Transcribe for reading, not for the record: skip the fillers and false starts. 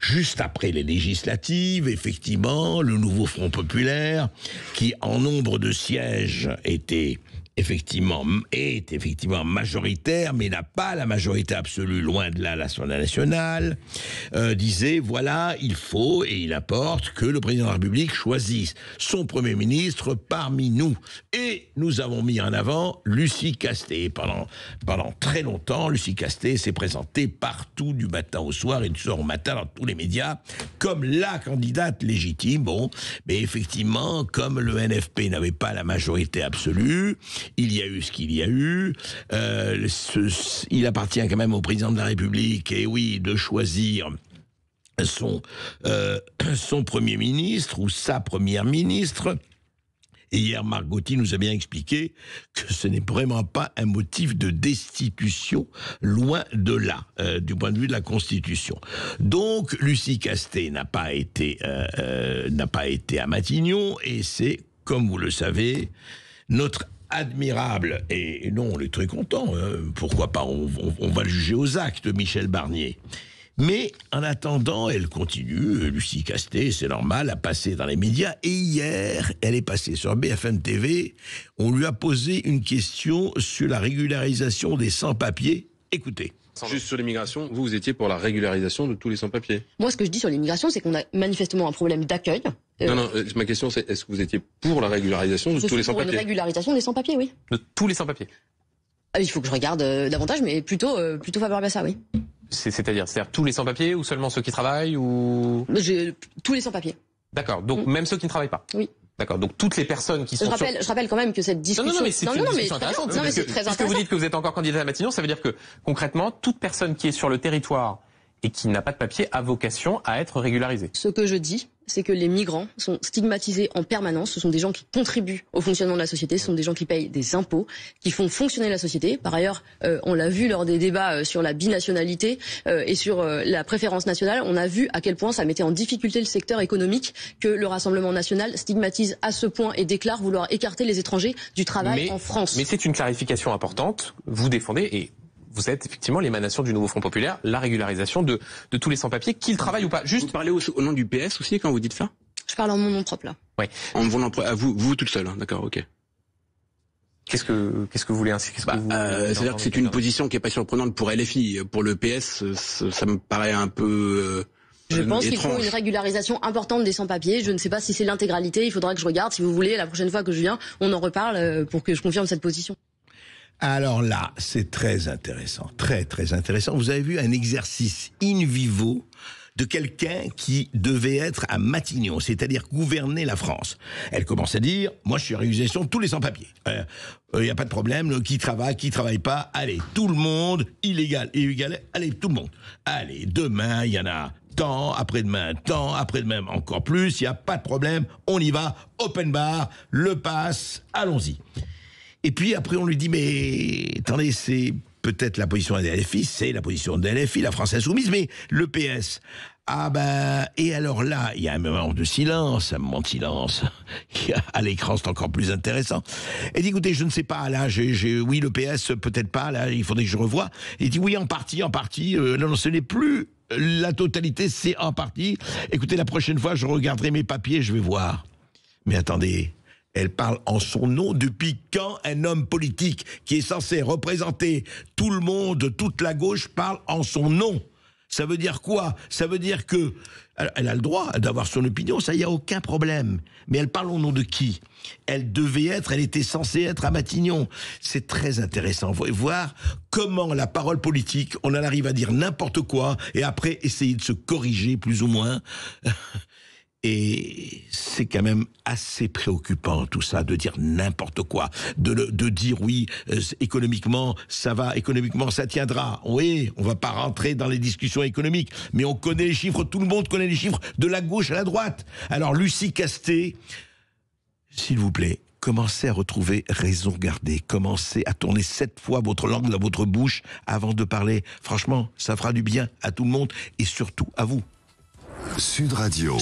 juste après les législatives, effectivement, le nouveau Front populaire, qui en nombre de sièges est effectivement majoritaire, mais n'a pas la majorité absolue, loin de là, l'Assemblée nationale, disait, voilà, il faut, et il apporte, que le président de la République choisisse son Premier ministre parmi nous. Et nous avons mis en avant Lucie Castet. Pendant très longtemps, Lucie Castet s'est présentée partout, du matin au soir et du soir au matin, dans tous les médias, comme la candidate légitime. Bon, mais effectivement, comme le NFP n'avait pas la majorité absolue, il y a eu ce qu'il y a eu. Il appartient quand même au président de la République, et oui, de choisir son Premier ministre ou sa Première ministre. Et hier, Marc Gauthier nous a bien expliqué que ce n'est vraiment pas un motif de destitution, loin de là, du point de vue de la Constitution. Donc, Lucie Castet n'a pas été à Matignon, et c'est, comme vous le savez, notre admirable, et non, on est très content, pourquoi pas, on va le juger aux actes, Michel Barnier. Mais en attendant, elle continue, Lucie Castet, c'est normal, à passer dans les médias. Et hier, elle est passée sur BFM TV. On lui a posé une question sur la régularisation des sans-papiers. Écoutez. Juste sur l'immigration, vous étiez pour la régularisation de tous les sans-papiers? Moi, ce que je dis sur l'immigration, c'est qu'on a manifestement un problème d'accueil. Non, ma question c'est, est-ce que vous étiez pour la régularisation de tous les sans-papiers? Pour une régularisation des sans-papiers, oui. De tous les sans-papiers? Il faut que je regarde davantage, mais plutôt favorable à ça, oui. C'est-à-dire tous les sans-papiers ou seulement ceux qui travaillent ou... Tous les sans-papiers. D'accord, donc même ceux qui ne travaillent pas? Oui. D'accord, donc toutes les personnes qui sont... Je rappelle quand même que cette discussion... Non, mais c'est une discussion intéressante. Non, mais c'est très intéressant. Puisque vous dites que vous êtes encore candidat à Matignon, ça veut dire que concrètement, toute personne qui est sur le territoire et qui n'a pas de papier a vocation à être régularisée. Ce que je dis, c'est que les migrants sont stigmatisés en permanence. Ce sont des gens qui contribuent au fonctionnement de la société, ce sont des gens qui payent des impôts, qui font fonctionner la société. Par ailleurs, on l'a vu lors des débats sur la binationalité et sur la préférence nationale, on a vu à quel point ça mettait en difficulté le secteur économique, que le Rassemblement national stigmatise à ce point et déclare vouloir écarter les étrangers du travail en France. Mais c'est une clarification importante, vous défendez, et vous êtes effectivement l'émanation du nouveau Front populaire, la régularisation de tous les sans-papiers, qu'ils travaillent ou pas. Juste... Vous parlez au nom du PS aussi quand vous dites ça? Je parle en mon nom propre là. Oui. En mon nom propre, vous toute seule, hein, d'accord, ok. Qu'est-ce que vous voulez ainsi? C'est-à-dire que c'est une position qui est pas surprenante pour LFI. Pour le PS, ça me paraît un peu... Je pense qu'il faut une régularisation importante des sans-papiers. Je ne sais pas si c'est l'intégralité, il faudra que je regarde. Si vous voulez, la prochaine fois que je viens, on en reparle pour que je confirme cette position. Alors là, c'est très intéressant, très très intéressant. Vous avez vu un exercice in vivo de quelqu'un qui devait être à Matignon, c'est-à-dire gouverner la France. Elle commence à dire, moi je suis à régularisation de tous les sans-papiers. Il n'y a pas de problème, qui travaille pas, allez, tout le monde, illégal, allez, tout le monde. Allez, demain, il y en a tant, après-demain, encore plus, il n'y a pas de problème, on y va, open bar, le pass, allons-y. Et puis après, on lui dit, mais attendez, c'est peut-être la position de LFI, c'est la position de LFI, la France Insoumise, mais le PS. Ah ben, et alors là, il y a un moment de silence, à l'écran, c'est encore plus intéressant. Elle dit, écoutez, je ne sais pas, là, oui, le PS, peut-être pas, là, il faudrait que je revoie. Il dit, oui, en partie, non, ce n'est plus la totalité, c'est en partie. Écoutez, la prochaine fois, je regarderai mes papiers, je vais voir. Mais attendez... Elle parle en son nom. Depuis quand un homme politique qui est censé représenter tout le monde, toute la gauche, parle en son nom? Ça veut dire quoi? Ça veut dire que elle a le droit d'avoir son opinion, ça, il n'y a aucun problème. Mais elle parle au nom de qui? Elle était censée être à Matignon. C'est très intéressant. Vous voyez, voir comment la parole politique, on en arrive à dire n'importe quoi, et après essayer de se corriger plus ou moins... Et c'est quand même assez préoccupant tout ça, de dire n'importe quoi, de dire oui, économiquement ça va, économiquement ça tiendra. Oui, on va pas rentrer dans les discussions économiques, mais on connaît les chiffres, tout le monde connaît les chiffres de la gauche à la droite. Alors Lucie Castet, s'il vous plaît, commencez à retrouver raison gardée, commencez à tourner 7 fois votre langue dans votre bouche avant de parler. Franchement, ça fera du bien à tout le monde et surtout à vous. Sud Radio.